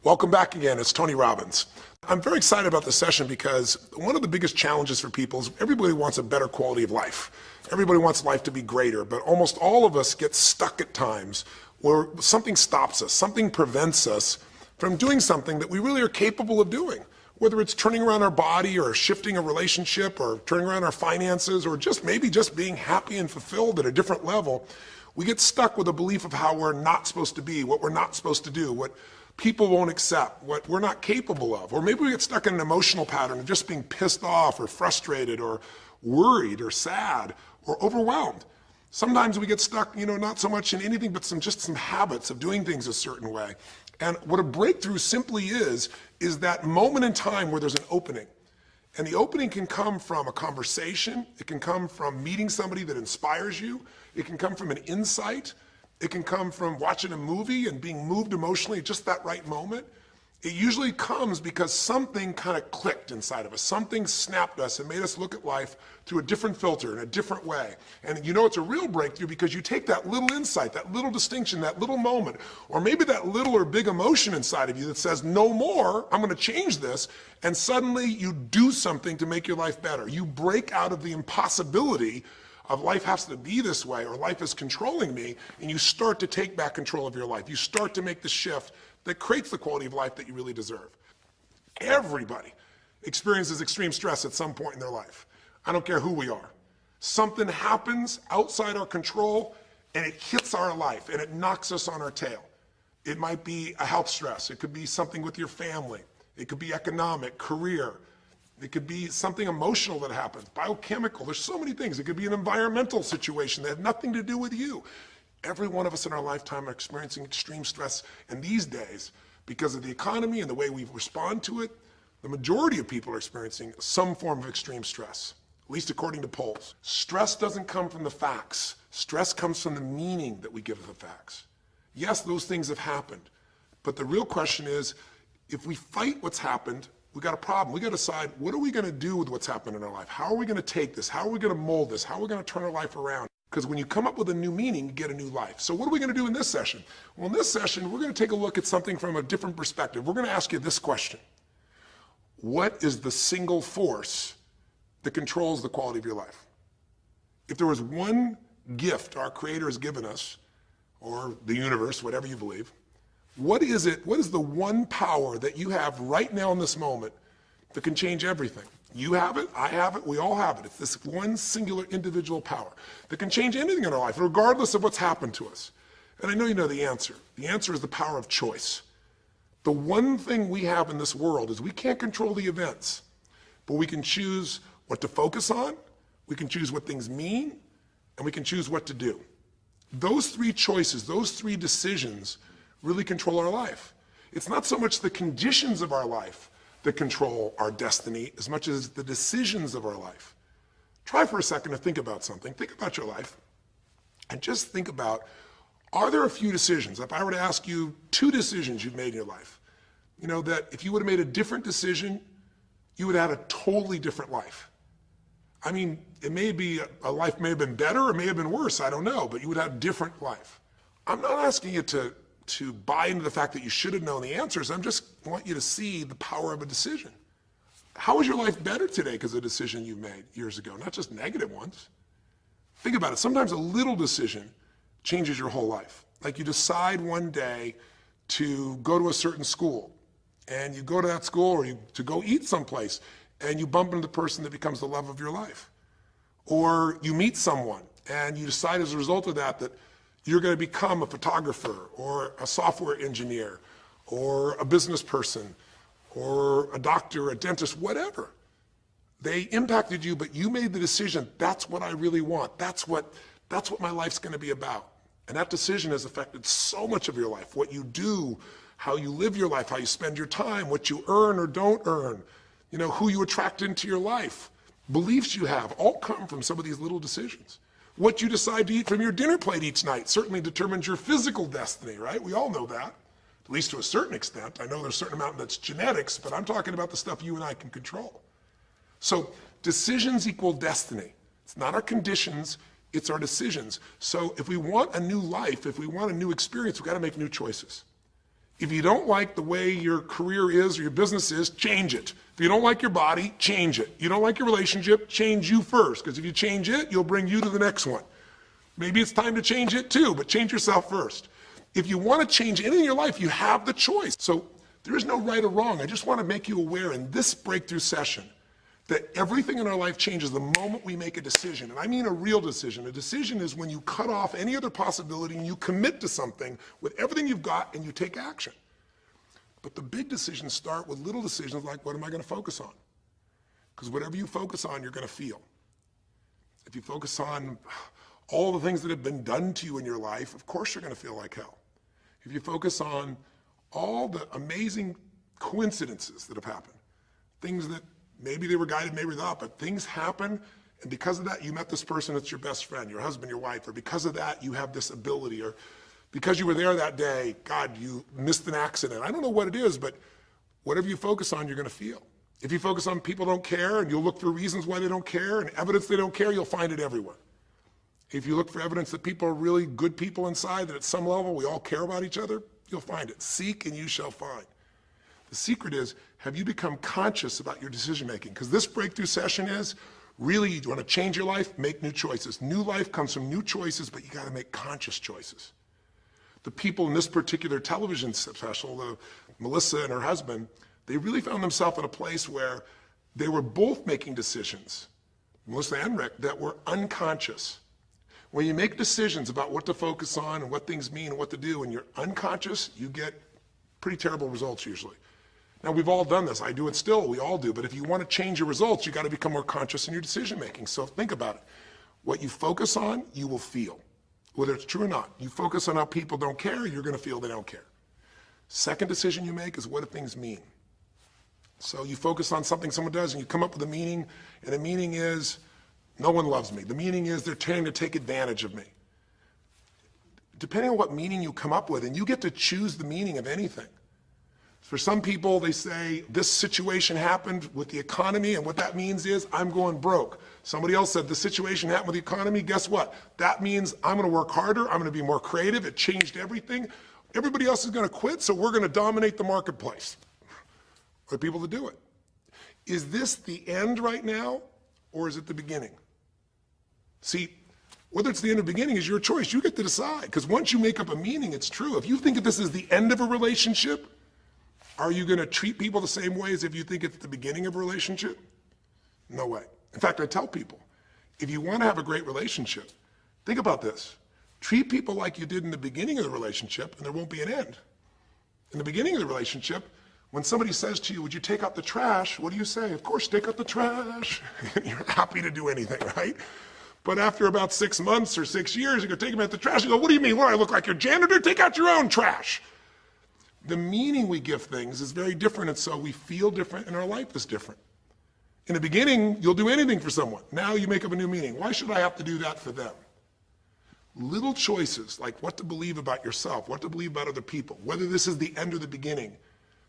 Welcome back again. It's Tony Robbins. I'm very excited about this session because one of the biggest challenges for people is everybody wants a better quality of life. Everybody wants life to be greater, but almost all of us get stuck at times where something stops us, something prevents us from doing something that we really are capable of doing. Whether it's turning around our body or shifting a relationship or turning around our finances or maybe just being happy and fulfilled at a different level, we get stuck with a belief of how we're not supposed to be, what we're not supposed to do, what people won't accept, what we're not capable of. Or maybe we get stuck in an emotional pattern of just being pissed off or frustrated or worried or sad or overwhelmed. Sometimes we get stuck, not so much in anything but just some habits of doing things a certain way. And what a breakthrough simply is that moment in time where there's an opening. And the opening can come from a conversation, it can come from meeting somebody that inspires you, it can come from an insight, it can come from watching a movie and being moved emotionally at just that right moment. It usually comes because something kind of clicked inside of us. Something snapped us and made us look at life through a different filter, in a different way. And it's a real breakthrough because you take that little insight, that little distinction, that little moment, or maybe that little or big emotion inside of you that says, no more, I'm going to change this. And suddenly you do something to make your life better. You break out of the impossibility of life has to be this way or life is controlling me, and you start to take back control of your life. You start to make the shift that creates the quality of life that you really deserve. Everybody experiences extreme stress at some point in their life. I don't care who we are. Something happens outside our control and it hits our life and it knocks us on our tail. It might be a health stress. It could be something with your family. It could be economic, career. It could be something emotional that happens, biochemical. There's so many things. It could be an environmental situation that has nothing to do with you. Every one of us in our lifetime are experiencing extreme stress. And these days, because of the economy and the way we respond to it, the majority of people are experiencing some form of extreme stress, at least according to polls. Stress doesn't come from the facts. Stress comes from the meaning that we give to the facts. Yes, those things have happened. But the real question is, if we fight what's happened, we got a problem. We got to decide, what are we going to do with what's happened in our life? How are we going to take this? How are we going to mold this? How are we going to turn our life around? Because when you come up with a new meaning, you get a new life. So what are we going to do in this session? Well, in this session, we're going to take a look at something from a different perspective. We're going to ask you this question. What is the single force that controls the quality of your life? If there was one gift our Creator has given us, or the universe, whatever you believe, what is it? What is the one power that you have right now in this moment that can change everything? You have it, I have it, we all have it. It's this one singular individual power that can change anything in our life, regardless of what's happened to us. And I know you know the answer. The answer is the power of choice. The one thing we have in this world is we can't control the events, but we can choose what to focus on, we can choose what things mean, and we can choose what to do. Those three choices, those three decisions really control our life. It's not so much the conditions of our life that control our destiny as much as the decisions of our life. Try for a second to think about something. Think about your life and just think about, are there a few decisions? If I were to ask you 2 decisions you've made in your life, that if you would have made a different decision, you would have had a totally different life. I mean, it may be, a life may have been better or may have been worse, I don't know, but you would have a different life. I'm not asking you to buy into the fact that you should have known the answers. I just want you to see the power of a decision. How is your life better today because of a decision you made years ago, not just negative ones? Think about it. Sometimes a little decision changes your whole life. Like you decide one day to go to a certain school, and you go to that school or to go eat someplace, and you bump into the person that becomes the love of your life. Or you meet someone, and you decide as a result of that you're going to become a photographer or a software engineer or a business person or a doctor, a dentist, whatever. They impacted you, but you made the decision, that's what I really want. That's what my life's going to be about. And that decision has affected so much of your life, what you do, how you live your life, how you spend your time, what you earn or don't earn, who you attract into your life, beliefs you have, all come from some of these little decisions. What you decide to eat from your dinner plate each night certainly determines your physical destiny, right? We all know that, at least to a certain extent. I know there's a certain amount that's genetics, but I'm talking about the stuff you and I can control. So decisions equal destiny. It's not our conditions, it's our decisions. So if we want a new life, if we want a new experience, we've got to make new choices. If you don't like the way your career is or your business is, change it. If you don't like your body, change it. You don't like your relationship, change you first, because if you change it, you'll bring you to the next one. Maybe it's time to change it too, but change yourself first. If you want to change anything in your life, you have the choice. So there is no right or wrong. I just want to make you aware in this breakthrough session that everything in our life changes the moment we make a decision. And I mean a real decision. A decision is when you cut off any other possibility and you commit to something with everything you've got and you take action. But the big decisions start with little decisions like, what am I going to focus on? Because whatever you focus on, you're going to feel. If you focus on all the things that have been done to you in your life, of course you're going to feel like hell. If you focus on all the amazing coincidences that have happened, things that maybe they were guided, maybe not, but things happen, and because of that, you met this person that's your best friend, your husband, your wife, or because of that, you have this ability, or because you were there that day, God, you missed an accident. I don't know what it is, but whatever you focus on, you're going to feel. If you focus on people don't care, and you'll look for reasons why they don't care, and evidence they don't care, you'll find it everywhere. If you look for evidence that people are really good people inside, that at some level we all care about each other, you'll find it. Seek and you shall find. The secret is, have you become conscious about your decision making? Because this breakthrough session is, really, you want to change your life, make new choices. New life comes from new choices, but you got to make conscious choices. The people in this particular television special, Melissa and her husband, they really found themselves in a place where they were both making decisions, Melissa and Rick, that were unconscious. When you make decisions about what to focus on and what things mean and what to do, and you're unconscious, you get pretty terrible results usually. Now, we've all done this. I do it still. We all do. But if you want to change your results, you got to become more conscious in your decision making. So think about it. What you focus on, you will feel, whether it's true or not. You focus on how people don't care, you're going to feel they don't care. Second decision you make is, what do things mean? So you focus on something someone does and you come up with a meaning, and the meaning is, no one loves me. The meaning is they're trying to take advantage of me. Depending on what meaning you come up with, and you get to choose the meaning of anything. For some people, they say, this situation happened with the economy, and what that means is, I'm going broke. Somebody else said, the situation happened with the economy, guess what? That means I'm going to work harder, I'm going to be more creative, it changed everything. Everybody else is going to quit, so we're going to dominate the marketplace. For people to do it. Is this the end right now, or is it the beginning? See, whether it's the end or beginning is your choice. You get to decide, because once you make up a meaning, it's true. If you think that this is the end of a relationship, are you going to treat people the same way as if you think it's the beginning of a relationship? No way. In fact, I tell people, if you want to have a great relationship, think about this. Treat people like you did in the beginning of the relationship, and there won't be an end. In the beginning of the relationship, when somebody says to you, would you take out the trash? What do you say? Of course, take out the trash. You're happy to do anything, right? But after about 6 months or 6 years, you go take them out the trash. You go, what do you mean? What, I look like your janitor? Take out your own trash. The meaning we give things is very different, and so we feel different, and our life is different. In the beginning, you'll do anything for someone. Now you make up a new meaning. Why should I have to do that for them? Little choices, like what to believe about yourself, what to believe about other people, whether this is the end or the beginning,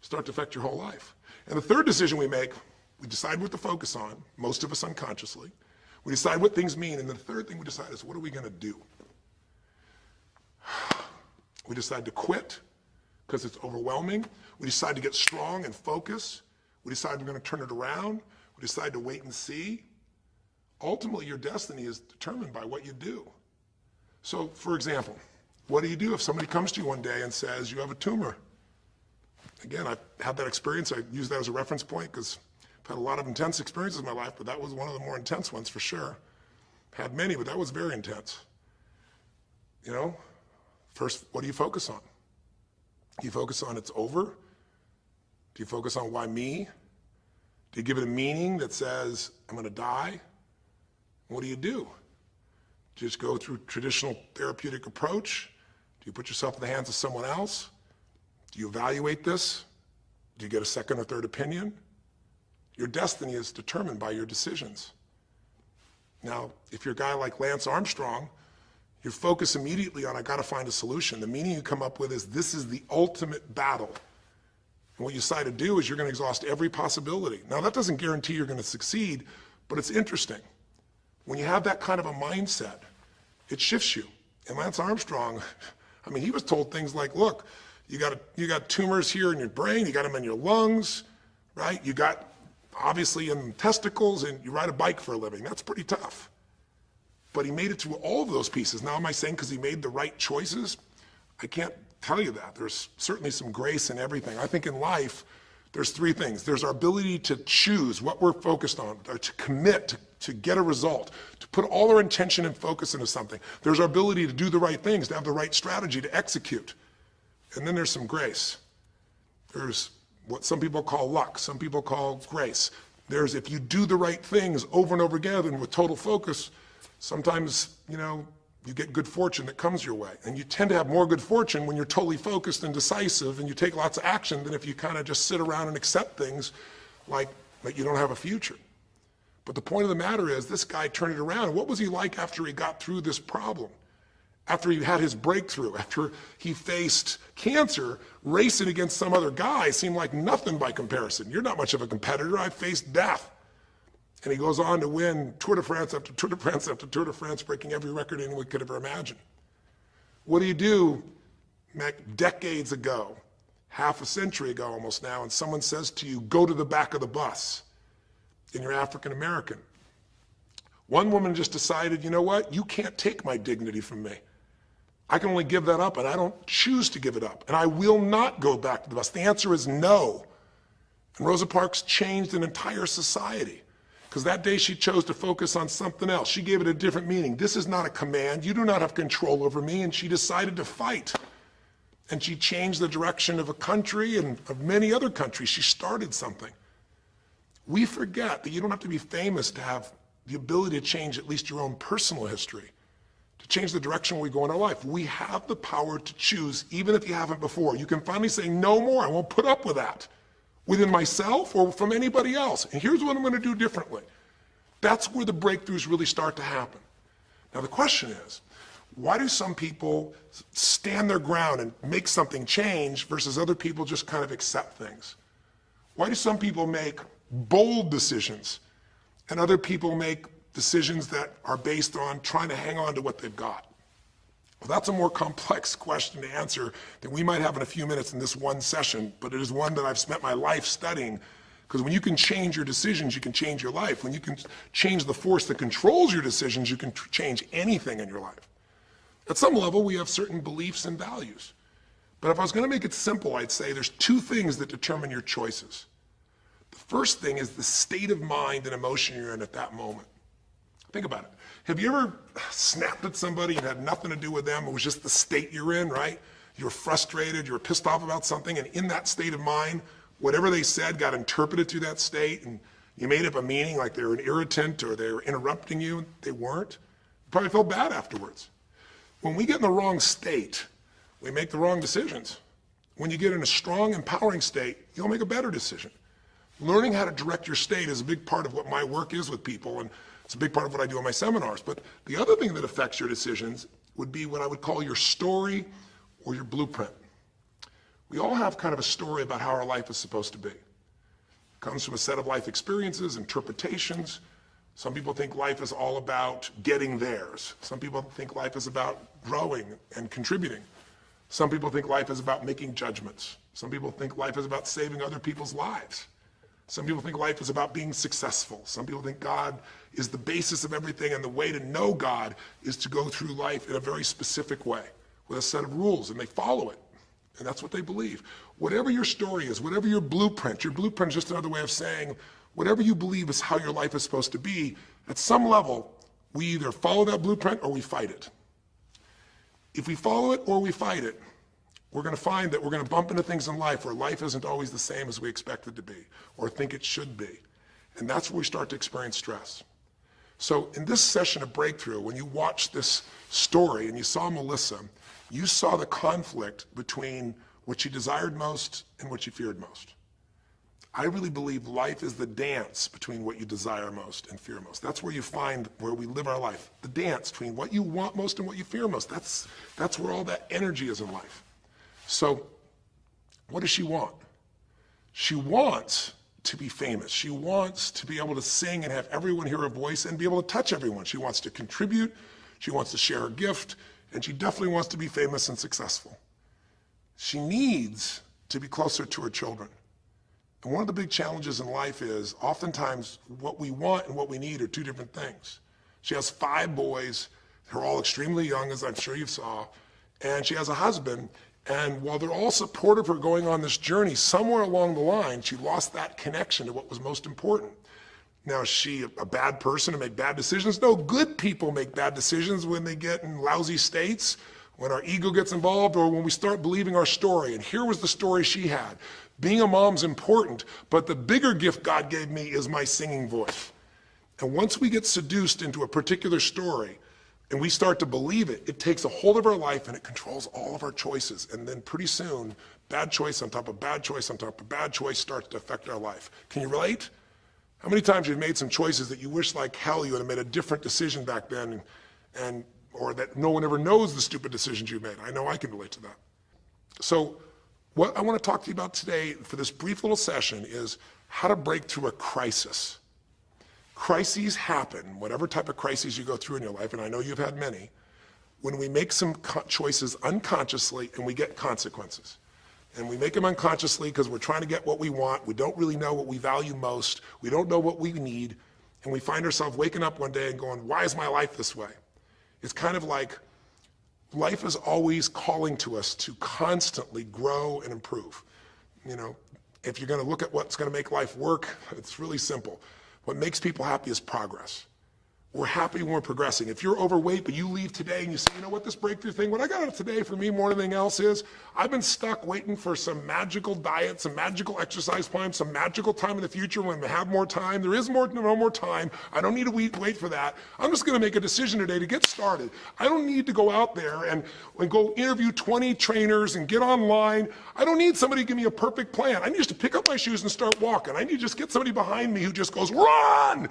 start to affect your whole life. And the third decision we make, we decide what to focus on, most of us unconsciously. We decide what things mean, and the third thing we decide is, what are we going to do? We decide to quit because it's overwhelming. We decide to get strong and focus. We decide we're going to turn it around. We decide to wait and see. Ultimately, your destiny is determined by what you do. So, for example, what do you do if somebody comes to you one day and says, you have a tumor? Again, I've had that experience. I use that as a reference point because I've had a lot of intense experiences in my life, but that was one of the more intense ones for sure. Had many, but that was very intense. You know, first, what do you focus on? Do you focus on it's over? Do you focus on why me? Do you give it a meaning that says, I'm going to die? What do? Do you just go through traditional therapeutic approach? Do you put yourself in the hands of someone else? Do you evaluate this? Do you get a second or third opinion? Your destiny is determined by your decisions. Now, if you're a guy like Lance Armstrong, you focus immediately on, I got to find a solution. The meaning you come up with is, this is the ultimate battle. And what you decide to do is you're going to exhaust every possibility. Now, that doesn't guarantee you're going to succeed, but it's interesting. When you have that kind of a mindset, it shifts you. And Lance Armstrong, I mean, he was told things like, look, You got tumors here in your brain, you got them in your lungs, right? You got obviously in testicles, and you ride a bike for a living. That's pretty tough. But he made it through all of those pieces. Now, am I saying because he made the right choices? I can't tell you that. There's certainly some grace in everything. I think in life, there's three things. There's our ability to choose what we're focused on, or to commit, to get a result, to put all our intention and focus into something. There's our ability to do the right things, to have the right strategy, to execute. And then there's some grace. There's what some people call luck, some people call grace. There's if you do the right things over and over again and with total focus, sometimes, you get good fortune that comes your way. And you tend to have more good fortune when you're totally focused and decisive and you take lots of action than if you kind of just sit around and accept things like you don't have a future. But the point of the matter is this guy turned it around. And what was he like after he got through this problem? After he had his breakthrough, after he faced cancer, racing against some other guy seemed like nothing by comparison. You're not much of a competitor. I faced death. And he goes on to win Tour de France after Tour de France after Tour de France, breaking every record anyone could ever imagine. What do you do decades ago, half a century ago almost now, and someone says to you, go to the back of the bus, and you're African American? One woman just decided, you know what? You can't take my dignity from me. I can only give that up, and I don't choose to give it up. And I will not go back to the bus. The answer is no. And Rosa Parks changed an entire society. Because that day she chose to focus on something else. She gave it a different meaning. This is not a command. You do not have control over me. And she decided to fight. And she changed the direction of a country and of many other countries. She started something. We forget that you don't have to be famous to have the ability to change at least your own personal history, to change the direction we go in our life. We have the power to choose, even if you haven't before. You can finally say, no more, I won't put up with that, within myself or from anybody else. And here's what I'm going to do differently. That's where the breakthroughs really start to happen. Now the question is, why do some people stand their ground and make something change versus other people just kind of accept things? Why do some people make bold decisions and other people make decisions that are based on trying to hang on to what they've got? Well, that's a more complex question to answer than we might have in a few minutes in this one session, but it is one that I've spent my life studying, because when you can change your decisions, you can change your life. When you can change the force that controls your decisions, you can change anything in your life. At some level, we have certain beliefs and values. But if I was going to make it simple, I'd say there's two things that determine your choices. The first thing is the state of mind and emotion you're in at that moment. Think about it. Have you ever snapped at somebody and had nothing to do with them? It was just the state you're in, right? You were frustrated, you were pissed off about something, and in that state of mind, whatever they said got interpreted through that state, and you made up a meaning like they were an irritant or they were interrupting you. They weren't. You probably felt bad afterwards. When we get in the wrong state, we make the wrong decisions. When you get in a strong, empowering state, you'll make a better decision. Learning how to direct your state is a big part of what my work is with people, and it's a big part of what I do in my seminars. But the other thing that affects your decisions would be what I would call your story or your blueprint. We all have kind of a story about how our life is supposed to be. It comes from a set of life experiences, interpretations. Some people think life is all about getting theirs. Some people think life is about growing and contributing. Some people think life is about making judgments. Some people think life is about saving other people's lives. Some people think life is about being successful. Some people think God is the basis of everything, and the way to know God is to go through life in a very specific way with a set of rules, and they follow it. And that's what they believe. Whatever your story is, whatever your blueprint is just another way of saying whatever you believe is how your life is supposed to be, at some level, we either follow that blueprint or we fight it. If we follow it or we fight it, we're going to find that we're going to bump into things in life where life isn't always the same as we expect it to be or think it should be. And that's where we start to experience stress. So in this session of Breakthrough, when you watched this story and you saw Melissa, you saw the conflict between what she desired most and what she feared most. I really believe life is the dance between what you desire most and fear most. That's where you find where we live our life. The dance between what you want most and what you fear most. That's where all that energy is in life. So what does she want? She wants to be famous. She wants to be able to sing and have everyone hear her voice and be able to touch everyone. She wants to contribute. She wants to share her gift. And she definitely wants to be famous and successful. She needs to be closer to her children. And one of the big challenges in life is oftentimes what we want and what we need are two different things. She has 5 boys. They're all extremely young, as I'm sure you saw. And she has a husband. And while they're all supportive of her going on this journey, somewhere along the line, she lost that connection to what was most important. Now, is she a bad person to make bad decisions? No, good people make bad decisions when they get in lousy states, when our ego gets involved, or when we start believing our story. And here was the story she had. Being a mom's important, but the bigger gift God gave me is my singing voice. And once we get seduced into a particular story and we start to believe it, it takes a hold of our life and it controls all of our choices. And then pretty soon, bad choice on top of bad choice on top of bad choice starts to affect our life. Can you relate? How many times you've made some choices that you wish like hell you would have made a different decision back then, or that no one ever knows the stupid decisions you made? I know I can relate to that. So what I want to talk to you about today for this brief little session is how to break through a crisis. Crises happen, whatever type of crises you go through in your life, and I know you've had many, when we make some choices unconsciously and we get consequences. And we make them unconsciously because we're trying to get what we want. We don't really know what we value most. We don't know what we need. And we find ourselves waking up one day and going, why is my life this way? It's kind of like life is always calling to us to constantly grow and improve. You know, if you're going to look at what's going to make life work, it's really simple. What makes people happy is progress. We're happy when we're progressing. If you're overweight, but you leave today and you say, you know what, this breakthrough thing, what I got out of today for me more than anything else is, I've been stuck waiting for some magical diet, some magical exercise plan, some magical time in the future when we have more time. There is no more time. I don't need to wait for that. I'm just going to make a decision today to get started. I don't need to go out there and go interview 20 trainers and get online. I don't need somebody to give me a perfect plan. I need just to pick up my shoes and start walking. I need to just get somebody behind me who just goes, run!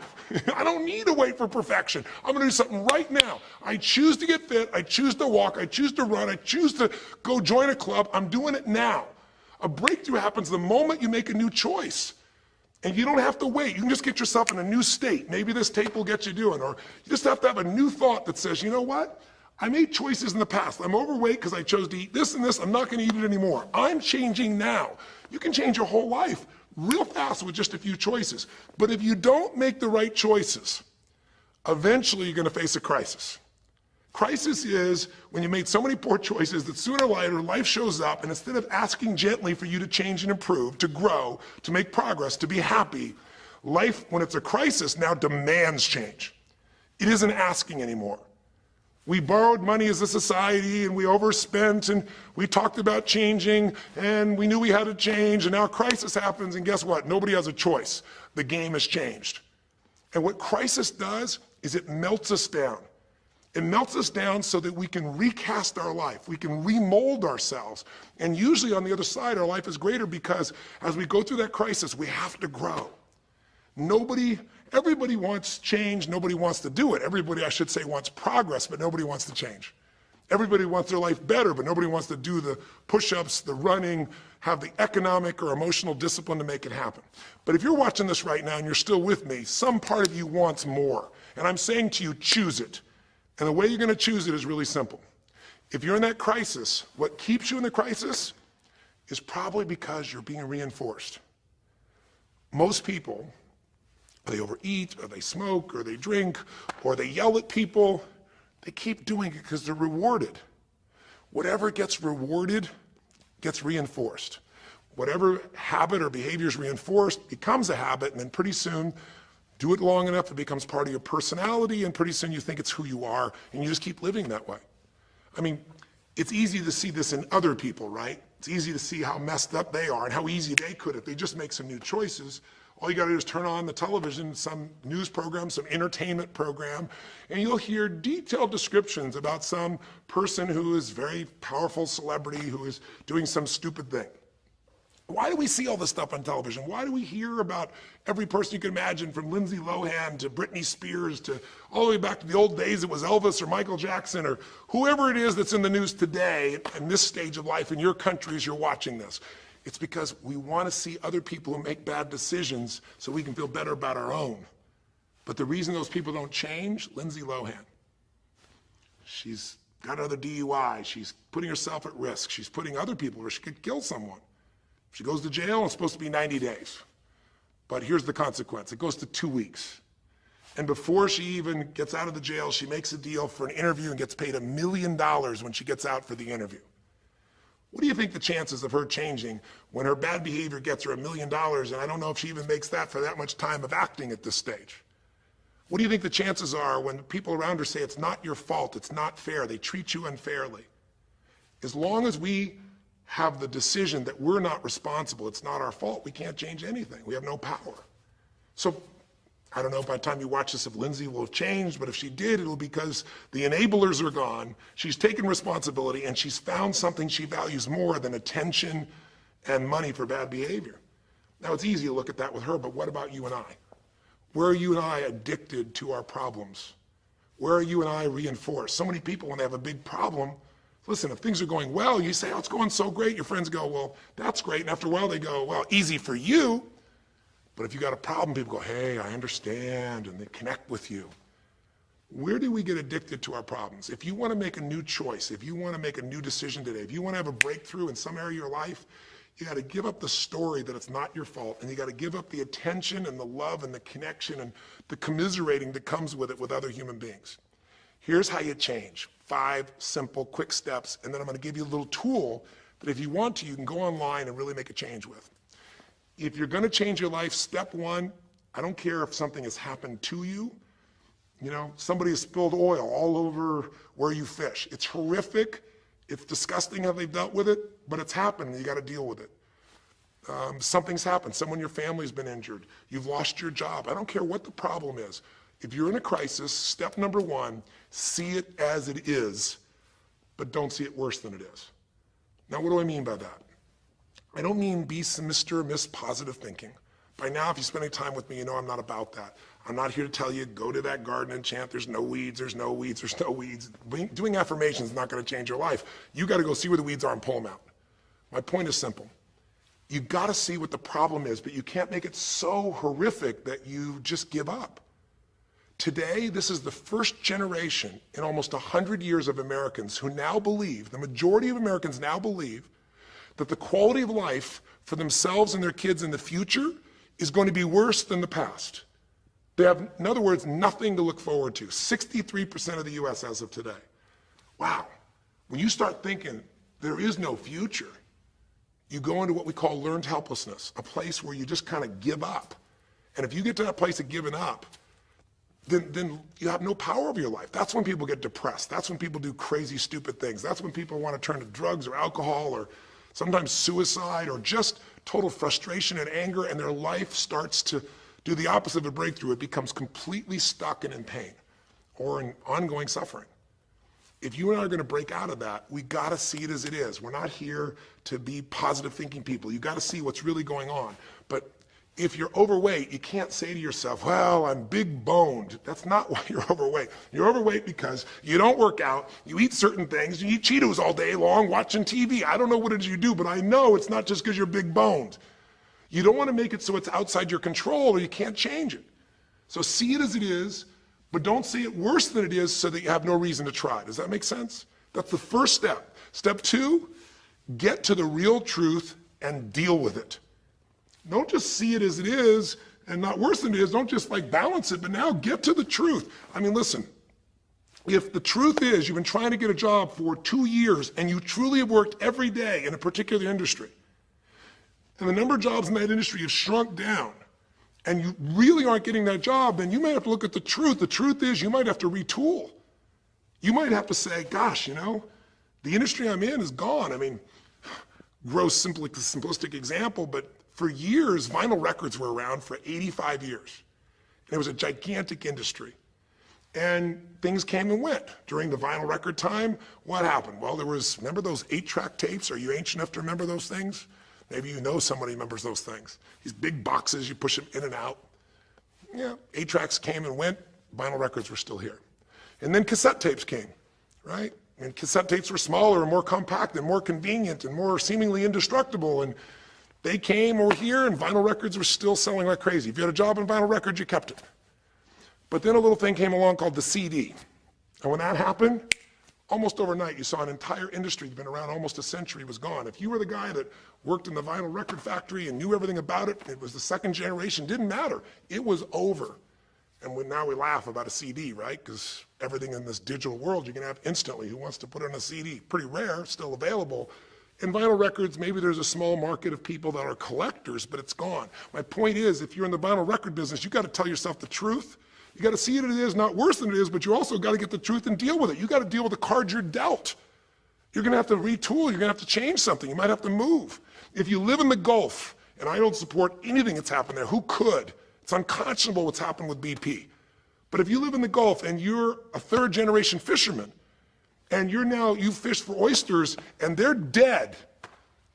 I don't need to wait for perfection. I'm going to do something right now. I choose to get fit. I choose to walk. I choose to run. I choose to go join a club. I'm doing it now. A breakthrough happens the moment you make a new choice. And you don't have to wait. You can just get yourself in a new state. Maybe this tape will get you doing. Or you just have to have a new thought that says, you know what? I made choices in the past. I'm overweight because I chose to eat this and this. I'm not going to eat it anymore. I'm changing now. You can change your whole life real fast with just a few choices. But if you don't make the right choices, eventually you're going to face a crisis. Crisis is when you made so many poor choices that sooner or later life shows up, and instead of asking gently for you to change and improve, to grow, to make progress, to be happy, life, when it's a crisis, now demands change. It isn't asking anymore. We borrowed money as a society and we overspent and we talked about changing and we knew we had to change, and now a crisis happens and guess what? Nobody has a choice. The game has changed. And what crisis does is it melts us down. It melts us down so that we can recast our life. We can remold ourselves. And usually on the other side, our life is greater because as we go through that crisis, we have to grow. Everybody wants change. Nobody wants to do it. Everybody, I should say, wants progress, but nobody wants to change. Everybody wants their life better, but nobody wants to do the push-ups, the running, have the economic or emotional discipline to make it happen. But if you're watching this right now and you're still with me, some part of you wants more. And I'm saying to you, choose it. And the way you're going to choose it is really simple. If you're in that crisis, what keeps you in the crisis is probably because you're being reinforced. Most people, they overeat, or they smoke, or they drink, or they yell at people. They keep doing it because they're rewarded. Whatever gets rewarded gets reinforced. Whatever habit or behavior is reinforced becomes a habit, and then pretty soon, do it long enough, it becomes part of your personality, and pretty soon you think it's who you are, and you just keep living that way. I mean, it's easy to see this in other people, right? It's easy to see how messed up they are and how easy they could if they just make some new choices. All you got to do is turn on the television, some news program, some entertainment program, and you'll hear detailed descriptions about some person who is very powerful celebrity who is doing some stupid thing. Why do we see all this stuff on television? Why do we hear about every person you can imagine, from Lindsay Lohan to Britney Spears to all the way back to the old days it was Elvis or Michael Jackson or whoever it is that's in the news today in this stage of life in your country as you're watching this? It's because we want to see other people who make bad decisions so we can feel better about our own. But the reason those people don't change, Lindsay Lohan, she's got another DUI. She's putting herself at risk. She's putting other people at risk. She could kill someone. If she goes to jail, it's supposed to be 90 days. But here's the consequence. It goes to 2 weeks. And before she even gets out of the jail, she makes a deal for an interview and gets paid $1 million when she gets out for the interview. What do you think the chances of her changing when her bad behavior gets her $1 million, and I don't know if she even makes that for that much time of acting at this stage? What do you think the chances are when people around her say it's not your fault, it's not fair, they treat you unfairly? As long as we have the decision that we're not responsible, it's not our fault, we can't change anything. We have no power. So I don't know if by the time you watch this if Lindsay will have changed, but if she did, it'll be because the enablers are gone, she's taken responsibility, and she's found something she values more than attention and money for bad behavior. Now, it's easy to look at that with her, but what about you and I? Where are you and I addicted to our problems? Where are you and I reinforced? So many people, when they have a big problem, listen, if things are going well, you say, oh, it's going so great. Your friends go, well, that's great. And after a while, they go, well, easy for you. But if you got a problem, people go, hey, I understand, and they connect with you. Where do we get addicted to our problems? If you want to make a new choice, if you want to make a new decision today, if you want to have a breakthrough in some area of your life, you got to give up the story that it's not your fault, and you got to give up the attention and the love and the connection and the commiserating that comes with it with other human beings. Here's how you change. 5 simple, quick steps, and then I'm going to give you a little tool that if you want to, you can go online and really make a change with. If you're going to change your life, step 1, I don't care if something has happened to you. You know, somebody has spilled oil all over where you fish. It's horrific. It's disgusting how they've dealt with it, but it's happened and you got to deal with it. Something's happened. Someone in your family's been injured. You've lost your job. I don't care what the problem is. If you're in a crisis, step number 1, see it as it is, but don't see it worse than it is. Now, what do I mean by that? I don't mean be Mr. or Miss Positive Thinking. By now, if you spend any time with me, you know I'm not about that. I'm not here to tell you, go to that garden and chant, there's no weeds, there's no weeds, there's no weeds. Doing affirmations is not going to change your life. You got to go see where the weeds are and pull them out. My point is simple. You got to see what the problem is, but you can't make it so horrific that you just give up. Today, this is the first generation in almost 100 years of Americans who now believe, the majority of Americans now believe, that the quality of life for themselves and their kids in the future is going to be worse than the past. They have, in other words, nothing to look forward to. 63% of the US as of today. Wow. When you start thinking there is no future, you go into what we call learned helplessness, a place where you just kind of give up. And if you get to that place of giving up, then you have no power over your life. That's when people get depressed. That's when people do crazy, stupid things. That's when people want to turn to drugs or alcohol or sometimes suicide or just total frustration and anger, and their life starts to do the opposite of a breakthrough. It becomes completely stuck and in pain or in ongoing suffering. If you and I are going to break out of that, we got to see it as it is. We're not here to be positive thinking people. You got to see what's really going on. But if you're overweight, you can't say to yourself, well, I'm big boned. That's not why you're overweight. You're overweight because you don't work out, you eat certain things, you eat Cheetos all day long, watching TV. I don't know what it is you do, but I know it's not just because you're big boned. You don't want to make it so it's outside your control or you can't change it. So see it as it is, but don't see it worse than it is so that you have no reason to try. Does that make sense? That's the first step. Step 2, get to the real truth and deal with it. Don't just see it as it is and not worse than it is. Don't just like balance it, but now get to the truth. I mean, listen, if the truth is you've been trying to get a job for 2 years and you truly have worked every day in a particular industry, and the number of jobs in that industry have shrunk down, and you really aren't getting that job, then you might have to look at the truth. The truth is you might have to retool. You might have to say, gosh, you know, the industry I'm in is gone. I mean, gross, simplistic example, but for years, vinyl records were around for 85 years. And it was a gigantic industry. And things came and went. During the vinyl record time, what happened? Well, there was, remember those 8-track tapes? Are you ancient enough to remember those things? Maybe you know somebody remembers those things. These big boxes, you push them in and out. Yeah, 8-tracks came and went, vinyl records were still here. And then cassette tapes came, right? And cassette tapes were smaller and more compact and more convenient and more seemingly indestructible. And they came over here and vinyl records were still selling like crazy. If you had a job in vinyl records, you kept it. But then a little thing came along called the CD. And when that happened, Almost overnight, you saw an entire industry that's been around almost a century was gone. If you were the guy that worked in the vinyl record factory and knew everything about it, it was the second generation, didn't matter. It was over. And now we laugh about a CD, right? Because everything in this digital world you can have instantly. Who wants to put on a CD? Pretty rare, still available. In vinyl records, maybe there's a small market of people that are collectors, but it's gone. My point is, if you're in the vinyl record business, you got to tell yourself the truth. You got to see it as it is, not worse than it is, but you also got to get the truth and deal with it. You got to deal with the cards you're dealt. You're going to have to retool. You're going to have to change something. You might have to move. If you live in the Gulf, and I don't support anything that's happened there, who could? It's unconscionable what's happened with BP. But if you live in the Gulf and you're a third-generation fisherman, and you fish for oysters, and they're dead,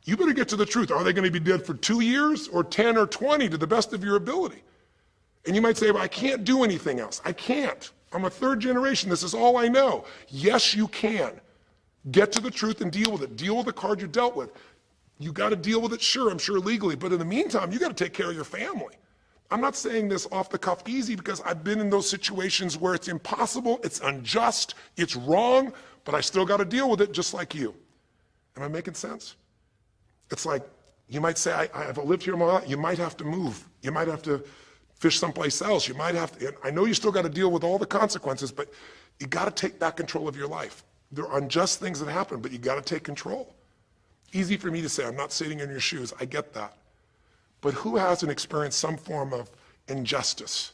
you better get to the truth. Are they going to be dead for 2 years or 10 or 20 to the best of your ability? And you might say, well, I can't do anything else. I can't. I'm a third generation. This is all I know. Yes, you can. Get to the truth and deal with it. Deal with the card you're dealt with. You got to deal with it, sure, I'm sure legally, but in the meantime, you got to take care of your family. I'm not saying this off the cuff easy because I've been in those situations where it's impossible, it's unjust, it's wrong, but I still got to deal with it just like you. Am I making sense? It's like, you might say, I've lived here my life. You might have to move. You might have to fish someplace else. You might have to, I know you still got to deal with all the consequences, but you got to take back control of your life. There are unjust things that happen, but you got to take control. Easy for me to say, I'm not sitting in your shoes. I get that. But who hasn't experienced some form of injustice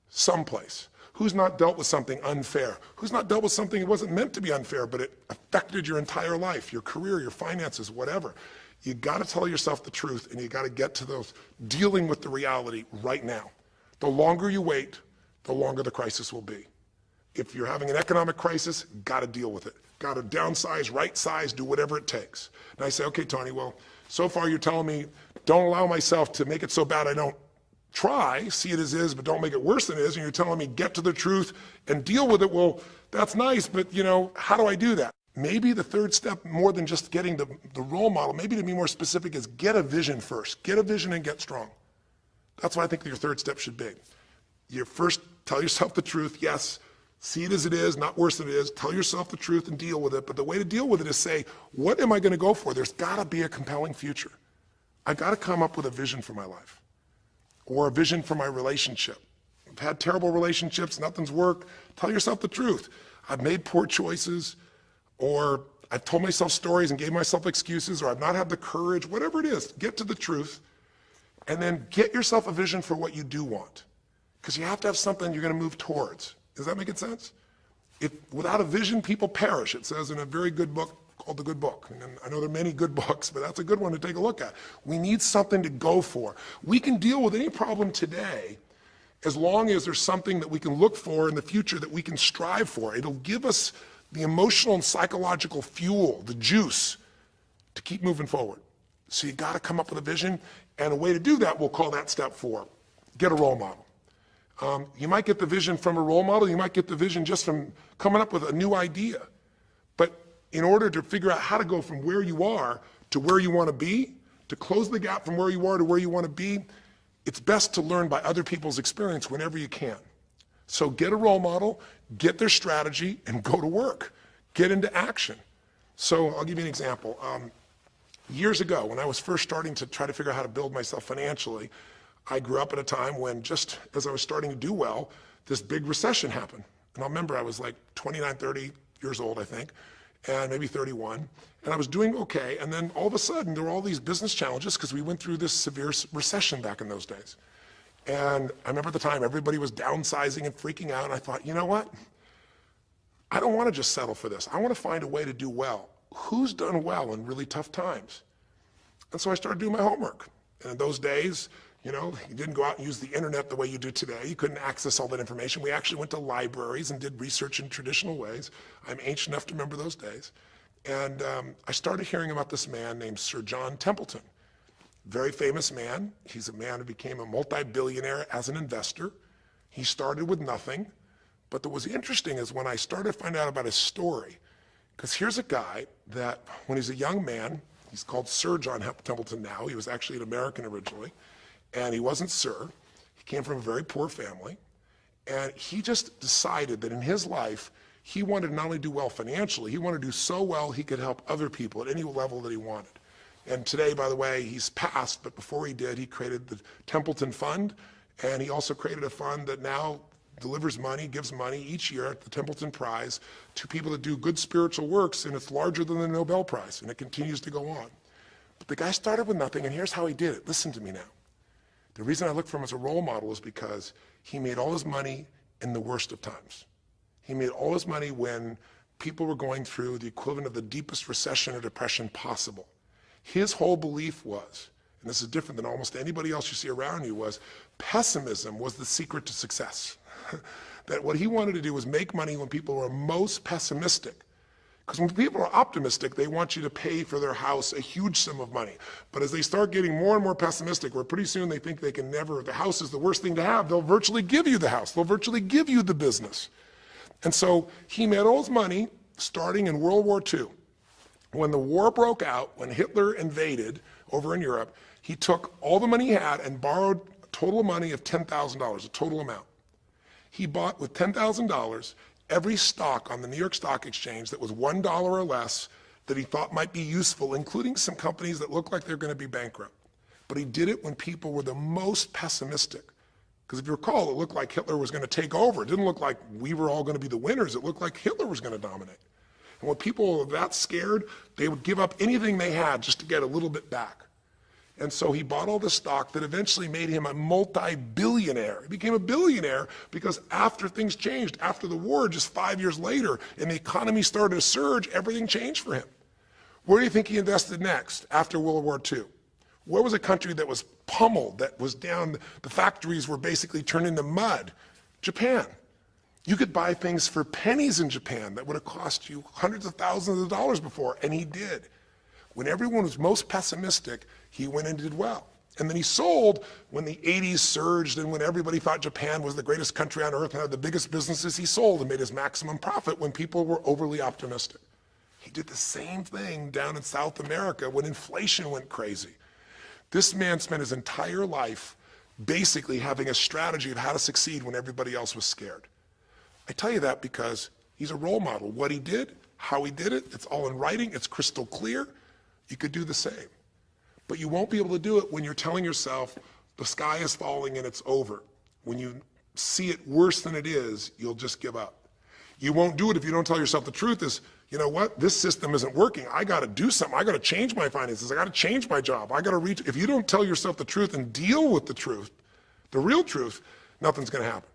someplace? Who's not dealt with something unfair? Who's not dealt with something that wasn't meant to be unfair, but it affected your entire life, your career, your finances, whatever? You got to tell yourself the truth, and you got to get to those dealing with the reality right now. The longer you wait, the longer the crisis will be. If you're having an economic crisis, got to deal with it. Got to downsize, right size, do whatever it takes. And I say, okay, Tony, well, so far you're telling me don't allow myself to make it so bad I don't try, see it as is, but don't make it worse than it is. And you're telling me get to the truth and deal with it. Well, that's nice, but how do I do that? Maybe the third step, more than just getting the role model, maybe to be more specific, is get a vision first. Get a vision and get strong. That's what I think your third step should be. You first tell yourself the truth. Yes, see it as it is, not worse than it is. Tell yourself the truth and deal with it. But the way to deal with it is say, what am I going to go for? There's got to be a compelling future. I've got to come up with a vision for my life or a vision for my relationship. I've had terrible relationships, nothing's worked. Tell yourself the truth. I've made poor choices, or I've told myself stories and gave myself excuses, or I've not had the courage, whatever it is. Get to the truth, and then get yourself a vision for what you do want. Because you have to have something you're going to move towards. Does that make sense? Without a vision, people perish. It says in a very good book called The Good Book. And I know there are many good books, but that's a good one to take a look at. We need something to go for. We can deal with any problem today as long as there's something that we can look for in the future that we can strive for. It'll give us the emotional and psychological fuel, the juice, to keep moving forward. So you got to come up with a vision, and a way to do that, we'll call that step 4. Get a role model. You might get the vision from a role model. You might get the vision just from coming up with a new idea. But in order to figure out how to go from where you are to where you want to be, to close the gap from where you are to where you want to be, it's best to learn by other people's experience whenever you can. So get a role model, get their strategy, and go to work. Get into action. So I'll give you an example. Years ago, when I was first starting to try to figure out how to build myself financially, I grew up at a time when, just as I was starting to do well, this big recession happened. And I remember I was like 29, 30 years old, I think, and maybe 31. And I was doing okay. And then all of a sudden, there were all these business challenges because we went through this severe recession back in those days. And I remember at the time, everybody was downsizing and freaking out. And I thought, you know what? I don't want to just settle for this. I want to find a way to do well. Who's done well in really tough times? And so I started doing my homework. And in those days, you didn't go out and use the internet the way you do today. You couldn't access all that information. We actually went to libraries and did research in traditional ways. I'm ancient enough to remember those days. And I started hearing about this man named Sir John Templeton. Very famous man. He's a man who became a multi-billionaire as an investor. He started with nothing. But what was interesting is when I started to find out about his story, because here's a guy that when he's a young man, he's called Sir John Templeton now. He was actually an American originally. And he wasn't Sir. He came from a very poor family. And he just decided that in his life, He wanted to not only do well financially, he wanted to do so well he could help other people at any level that he wanted. And today, by the way, he's passed, but before he did, he created the Templeton Fund, and he also created a fund that now delivers money, gives money each year at the Templeton Prize to people that do good spiritual works, and it's larger than the Nobel Prize, and it continues to go on. But the guy started with nothing, and here's how he did it. Listen to me now. The reason I look for him as a role model is because he made all his money in the worst of times. He made all his money when people were going through the equivalent of the deepest recession or depression possible. His whole belief was, and this is different than almost anybody else you see around you, was pessimism was the secret to success. That what he wanted to do was make money when people were most pessimistic. Because when people are optimistic, they want you to pay for their house a huge sum of money. But as they start getting more and more pessimistic, where pretty soon they think they can never, the house is the worst thing to have, they'll virtually give you the house. They'll virtually give you the business. And so he made all his money starting in World War II. When the war broke out, when Hitler invaded over in Europe, he took all the money he had and borrowed a total money of $10,000, a total amount. He bought with $10,000 every stock on the New York Stock Exchange that was $1 or less that he thought might be useful, including some companies that looked like they're going to be bankrupt. But he did it when people were the most pessimistic. Because if you recall, it looked like Hitler was going to take over. It didn't look like we were all going to be the winners. It looked like Hitler was going to dominate. And when people were that scared, they would give up anything they had just to get a little bit back. And so he bought all the stock that eventually made him a multi-billionaire. He became a billionaire because after things changed, after the war, just 5 years later, and the economy started to surge, everything changed for him. Where do you think he invested next after World War II? Where was a country that was pummeled, that was down, the factories were basically turned into mud? Japan. You could buy things for pennies in Japan that would have cost you hundreds of thousands of dollars before, and he did. When everyone was most pessimistic, he went and did well. And then he sold when the 80s surged and when everybody thought Japan was the greatest country on earth and had the biggest businesses. He sold and made his maximum profit when people were overly optimistic. He did the same thing down in South America when inflation went crazy. This man spent his entire life basically having a strategy of how to succeed when everybody else was scared. I tell you that because he's a role model. What he did, how he did it, it's all in writing, it's crystal clear. You could do the same. But you won't be able to do it when you're telling yourself the sky is falling and it's over. When you see it worse than it is, you'll just give up. You won't do it if you don't tell yourself the truth is, you know what, this system isn't working. I got to do something. I got to change my finances. I got to change my job. I got to reach. If you don't tell yourself the truth and deal with the truth, the real truth, nothing's going to happen.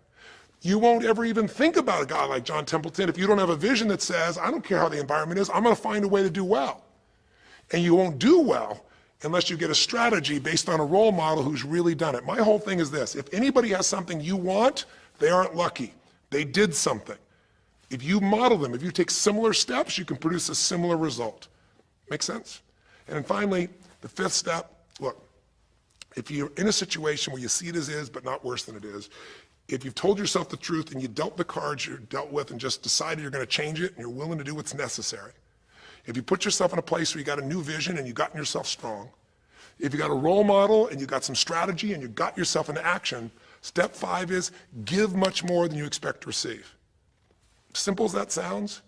You won't ever even think about a guy like John Templeton if you don't have a vision that says, I don't care how the environment is, I'm going to find a way to do well. And you won't do well unless you get a strategy based on a role model who's really done it. My whole thing is this: if anybody has something you want, they aren't lucky. They did something. If you model them, if you take similar steps, you can produce a similar result. Make sense? And then finally, the fifth step, look, if you're in a situation where you see it as is, but not worse than it is, if you've told yourself the truth and you dealt the cards you're dealt with and just decided you're going to change it and you're willing to do what's necessary, if you put yourself in a place where you got a new vision and you've gotten yourself strong, if you got a role model and you got some strategy and you got yourself into action, step 5 is give much more than you expect to receive. Simple as that sounds,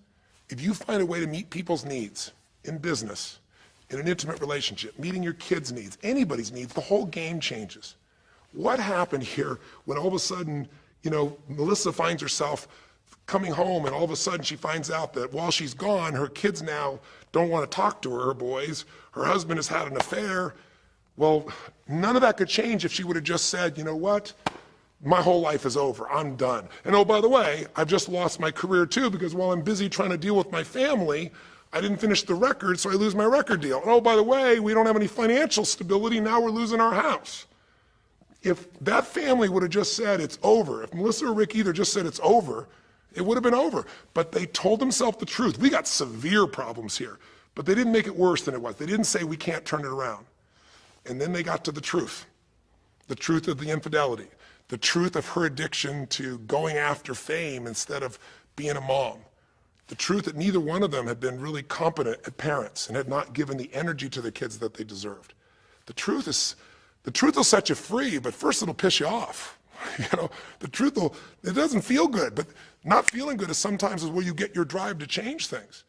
if you find a way to meet people's needs in business, in an intimate relationship, meeting your kids' needs, anybody's needs, the whole game changes. What happened here when all of a sudden, Melissa finds herself coming home and all of a sudden she finds out that while she's gone, her kids now don't want to talk to her, her boys, her husband has had an affair. Well, none of that could change if she would have just said, you know what? My whole life is over, I'm done. And oh, by the way, I've just lost my career too because while I'm busy trying to deal with my family, I didn't finish the record, so I lose my record deal. And oh, by the way, we don't have any financial stability, now we're losing our house. If that family would have just said it's over, if Melissa or Rick either just said it's over, it would have been over. But they told themselves the truth. We got severe problems here, but they didn't make it worse than it was. They didn't say we can't turn it around. And then they got to the truth of the infidelity, the truth of her addiction to going after fame instead of being a mom, the truth that neither one of them had been really competent at parents and had not given the energy to the kids that they deserved. The truth will set you free, but first it'll piss you off. The truth it doesn't feel good, but Not feeling good is sometimes where you get your drive to change things.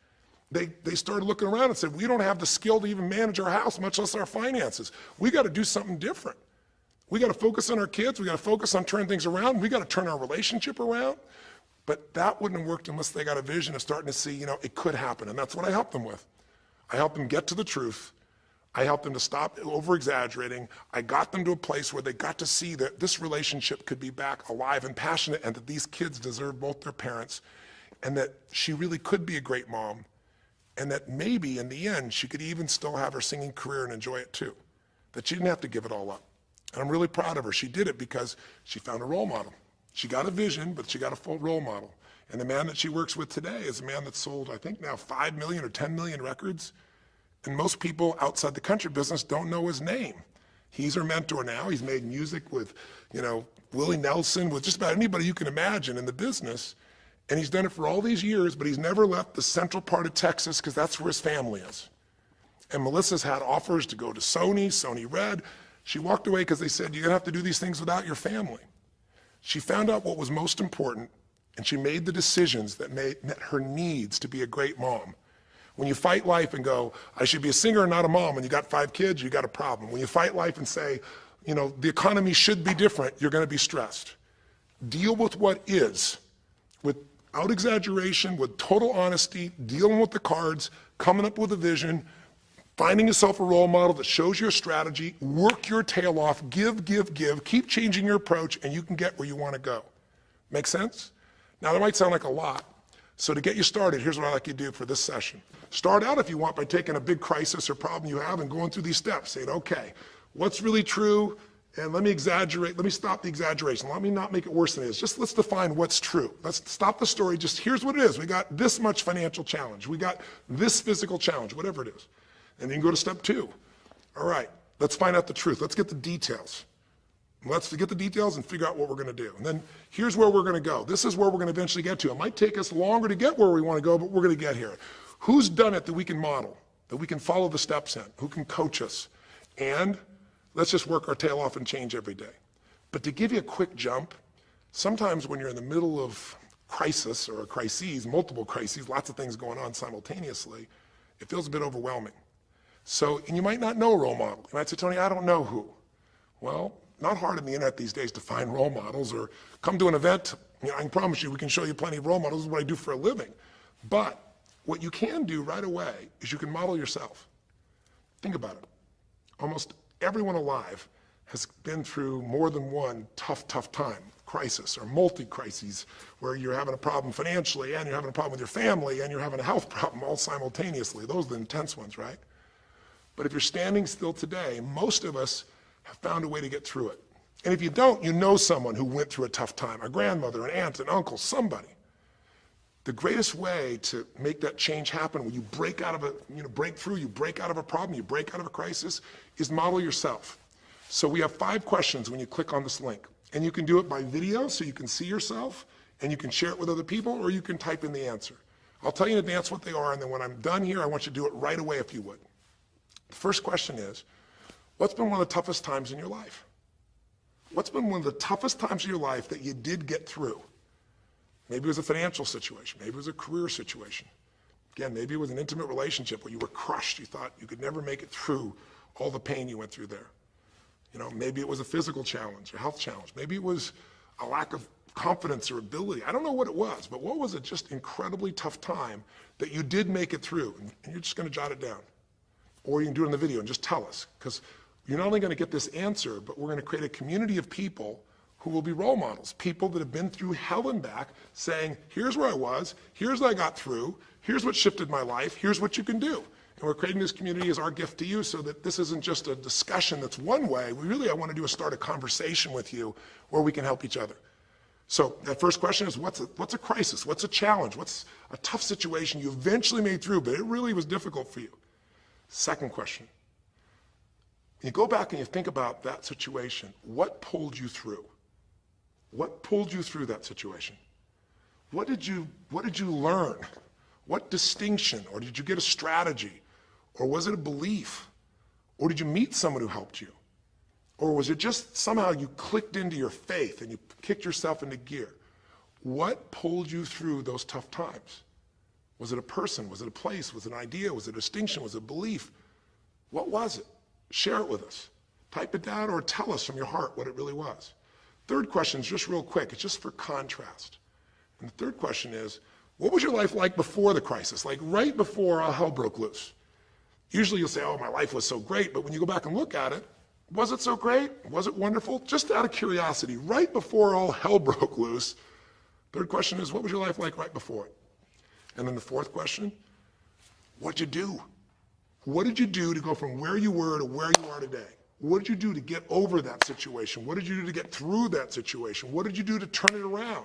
They started looking around and said, we don't have the skill to even manage our house, much less our finances. We got to do something different. We got to focus on our kids. We got to focus on turning things around. We got to turn our relationship around. But that wouldn't have worked unless they got a vision of starting to see, it could happen. And that's what I helped them with. I helped them get to the truth. I helped them to stop over-exaggerating. I got them to a place where they got to see that this relationship could be back alive and passionate, and that these kids deserve both their parents, and that she really could be a great mom, and that maybe in the end she could even still have her singing career and enjoy it too, that she didn't have to give it all up. And I'm really proud of her. She did it because she found a role model. She got a vision, but she got a full role model. And the man that she works with today is a man that's sold, I think now 5 million or 10 million records. And most people outside the country business don't know his name. He's her mentor now. He's made music with, Willie Nelson, with just about anybody you can imagine in the business. And he's done it for all these years, but he's never left the central part of Texas because that's where his family is. And Melissa's had offers to go to Sony Red. She walked away because they said, you're gonna have to do these things without your family. She found out what was most important, and she made the decisions that met her needs to be a great mom. When you fight life and go, I should be a singer and not a mom, and you got 5 kids, you got a problem. When you fight life and say, the economy should be different, you're gonna be stressed. Deal with what is, without exaggeration, with total honesty, dealing with the cards, coming up with a vision, finding yourself a role model that shows your strategy, work your tail off, give, keep changing your approach, and you can get where you wanna go. Make sense? Now that might sound like a lot. So to get you started, here's what I'd like you to do for this session. Start out, if you want, by taking a big crisis or problem you have and going through these steps, saying, okay, what's really true? And let me exaggerate, let me stop the exaggeration. Let me not make it worse than it is. Just let's define what's true. Let's stop the story, just here's what it is. We got this much financial challenge. We got this physical challenge, whatever it is. And then you go to step 2. All right, let's find out the truth. Let's get the details. Let's get the details and figure out what we're gonna do. And then here's where we're gonna go. This is where we're gonna eventually get to. It might take us longer to get where we wanna go, but we're gonna get here. Who's done it that we can model, that we can follow the steps in, who can coach us? And let's just work our tail off and change every day. But to give you a quick jump, sometimes when you're in the middle of crisis or crises, multiple crises, lots of things going on simultaneously, it feels a bit overwhelming. So, and you might not know a role model. You might say, Tony, I don't know who. Well, not hard on the internet these days to find role models, or come to an event. I can promise you we can show you plenty of role models. This is what I do for a living. But what you can do right away is you can model yourself. Think about it. Almost everyone alive has been through more than one tough time, crisis or multi-crises, where you're having a problem financially and you're having a problem with your family and you're having a health problem all simultaneously. Those are the intense ones, right? But if you're standing still today, most of us have found a way to get through it. And if you don't, you know someone who went through a tough time, a grandmother, an aunt, an uncle, somebody. The greatest way to make that change happen, when you break out of break through, you break out of a problem, you break out of a crisis, is model yourself. So we have 5 questions when you click on this link. And you can do it by video, so you can see yourself, and you can share it with other people, or you can type in the answer. I'll tell you in advance what they are, and then when I'm done here, I want you to do it right away if you would. The first question is, what's been one of the toughest times in your life? What's been one of the toughest times in your life that you did get through? Maybe it was a financial situation. Maybe it was a career situation. Again, maybe it was an intimate relationship where you were crushed. You thought you could never make it through all the pain you went through there. Maybe it was a physical challenge, a health challenge. Maybe it was a lack of confidence or ability. I don't know what it was, but what was a just incredibly tough time that you did make it through? And you're just gonna jot it down. Or you can do it in the video and just tell us, because you're not only gonna get this answer, but we're gonna create a community of people who will be role models, people that have been through hell and back, saying, here's where I was, here's what I got through, here's what shifted my life, here's what you can do. And we're creating this community as our gift to you, so that this isn't just a discussion that's one way. I want to do is start a conversation with you where we can help each other. So that first question is, what's a crisis? What's a challenge? What's a tough situation you eventually made through, but it really was difficult for you? Second question, you go back and you think about that situation. What pulled you through? What pulled you through that situation? What did you learn? What distinction? Or did you get a strategy? Or was it a belief? Or did you meet someone who helped you? Or was it just somehow you clicked into your faith and you kicked yourself into gear? What pulled you through those tough times? Was it a person? Was it a place? Was it an idea? Was it a distinction? Was it a belief? What was it? Share it with us. Type it down or tell us from your heart what it really was. Third question is just real quick. It's just for contrast. And the third question is, what was your life like before the crisis? Like right before all hell broke loose? Usually you'll say, oh, my life was so great. But when you go back and look at it, was it so great? Was it wonderful? Just out of curiosity, right before all hell broke loose, third question is, what was your life like right before it? And then the fourth question, what'd you do? What did you do to go from where you were to where you are today? What did you do to get over that situation? What did you do to get through that situation? What did you do to turn it around?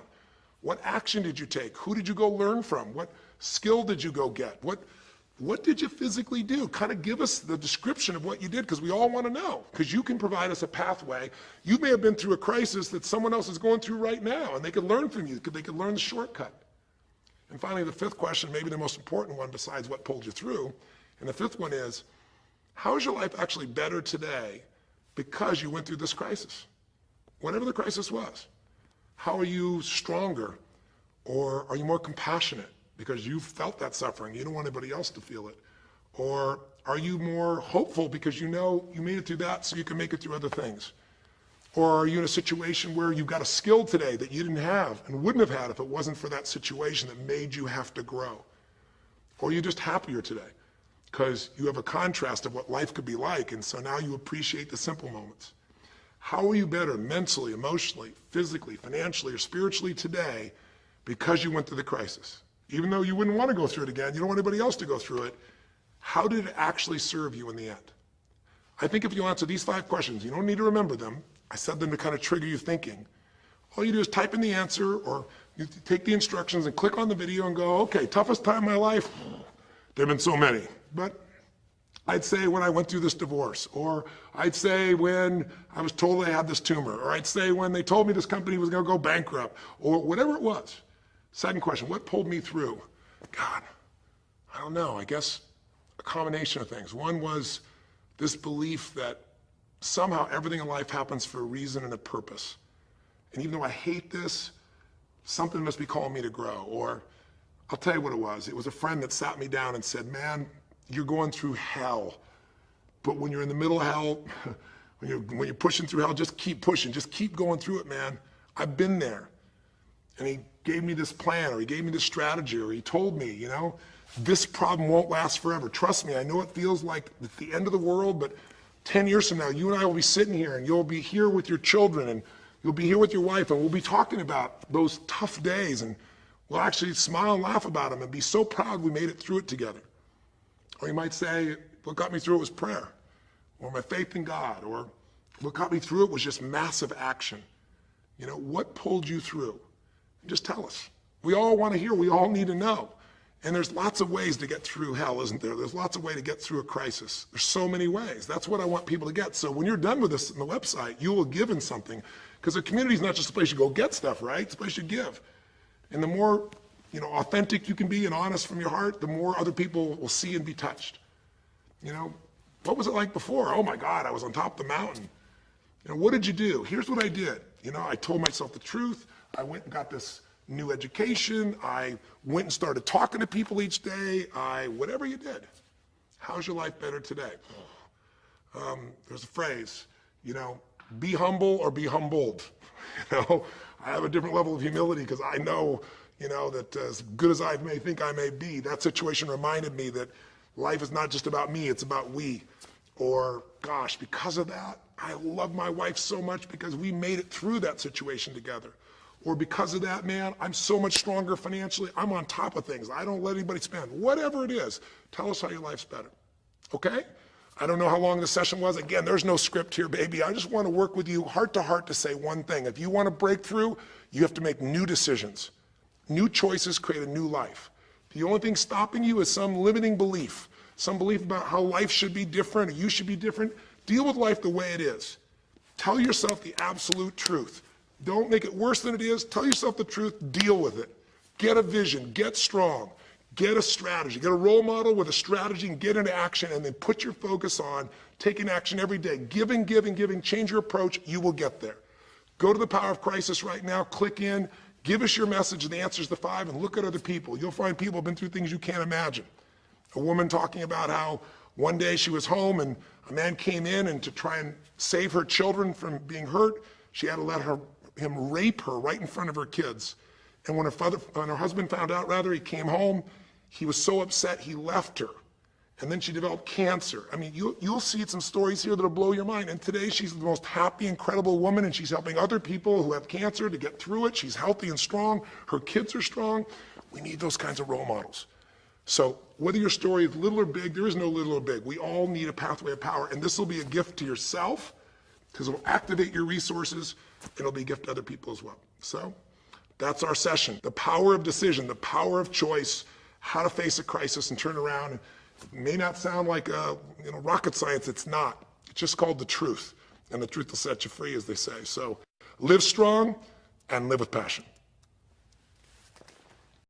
What action did you take? Who did you go learn from? What skill did you go get? What did you physically do? Kind of give us the description of what you did, because we all want to know, because you can provide us a pathway. You may have been through a crisis that someone else is going through right now, and they could learn from you. They could learn the shortcut. And finally, the fifth question, maybe the most important one besides what pulled you through, and the fifth one is, how is your life actually better today because you went through this crisis? Whatever the crisis was. How are you stronger, or are you more compassionate because you felt that suffering, you don't want anybody else to feel it? Or are you more hopeful because you know you made it through that so you can make it through other things? Or are you in a situation where you've got a skill today that you didn't have and wouldn't have had if it wasn't for that situation that made you have to grow? Or are you just happier today because you have a contrast of what life could be like, and so now you appreciate the simple moments? How are you better mentally, emotionally, physically, financially, or spiritually today because you went through the crisis? Even though you wouldn't want to go through it again, you don't want anybody else to go through it, how did it actually serve you in the end? I think if you answer these 5 questions, you don't need to remember them. I said them to kind of trigger you thinking. All you do is type in the answer, or you take the instructions and click on the video and go, okay, toughest time of my life? There have been so many, but I'd say when I went through this divorce, or I'd say when I was told I had this tumor, or I'd say when they told me this company was going to go bankrupt, or whatever it was. Second question, what pulled me through? God, I don't know, I guess a combination of things. One was this belief that somehow everything in life happens for a reason and a purpose. And even though I hate this, something must be calling me to grow. Or I'll tell you what it was. It was a friend that sat me down and said, man, you're going through hell. But when you're in the middle of hell, when you're pushing through hell, just keep pushing. Just keep going through it, man. I've been there. And he gave me this plan, or he gave me this strategy, or he told me, you know, this problem won't last forever. Trust me, I know it feels like it's the end of the world, but 10 years from now, you and I will be sitting here, and you'll be here with your children, and you'll be here with your wife, and we'll be talking about those tough days, and we'll actually smile and laugh about them and be so proud we made it through it together. Or you might say, what got me through it was prayer, or my faith in God, or what got me through it was just massive action. You know, what pulled you through? Just tell us. We all want to hear, we all need to know. And there's lots of ways to get through hell, isn't there? There's lots of ways to get through a crisis. There's so many ways. That's what I want people to get. So when you're done with this on the website, you will give in something. Because a community is not just a place you go get stuff, right? It's a place you give. And the more, you know, authentic you can be and honest from your heart, the more other people will see and be touched. You know, what was it like before? Oh my God, I was on top of the mountain. You know, what did you do? Here's what I did. You know, I told myself the truth. I went and got this new education. I went and started talking to people each day. Whatever you did. How's your life better today? There's a phrase, you know, be humble or be humbled. You know, I have a different level of humility because I know, you know, that as good as I may think I may be, that situation reminded me that life is not just about me, it's about we. Or, gosh, because of that, I love my wife so much because we made it through that situation together. Or because of that, man, I'm so much stronger financially. I'm on top of things. I don't let anybody spend. Whatever it is, tell us how your life's better. Okay? I don't know how long the session was. Again, there's no script here, baby. I just want to work with you heart to heart to say one thing. If you want to break through, you have to make new decisions. New choices create a new life. The only thing stopping you is some limiting belief, some belief about how life should be different or you should be different. Deal with life the way it is. Tell yourself the absolute truth. Don't make it worse than it is. Tell yourself the truth. Deal with it. Get a vision. Get strong. Get a strategy. Get a role model with a strategy and get into action, and then put your focus on taking action every day. Giving, giving, giving. Change your approach. You will get there. Go to the Power of Crisis right now. Click in. Give us your message and the answers to 5 and look at other people. You'll find people have been through things you can't imagine. A woman talking about how one day she was home and a man came in, and to try and save her children from being hurt, she had to let him rape her right in front of her kids. And when her husband found out, he came home, he was so upset he left her. And then she developed cancer. I mean, you'll see some stories here that'll blow your mind. And today she's the most happy, incredible woman, and she's helping other people who have cancer to get through it. She's healthy and strong. Her kids are strong. We need those kinds of role models. So whether your story is little or big, there is no little or big. We all need a pathway of power. And this will be a gift to yourself because it will activate your resources, and it'll be a gift to other people as well. So that's our session. The power of decision, the power of choice, how to face a crisis and turn around. It may not sound like rocket science. It's not. It's just called the truth. And the truth will set you free, as they say. So live strong and live with passion.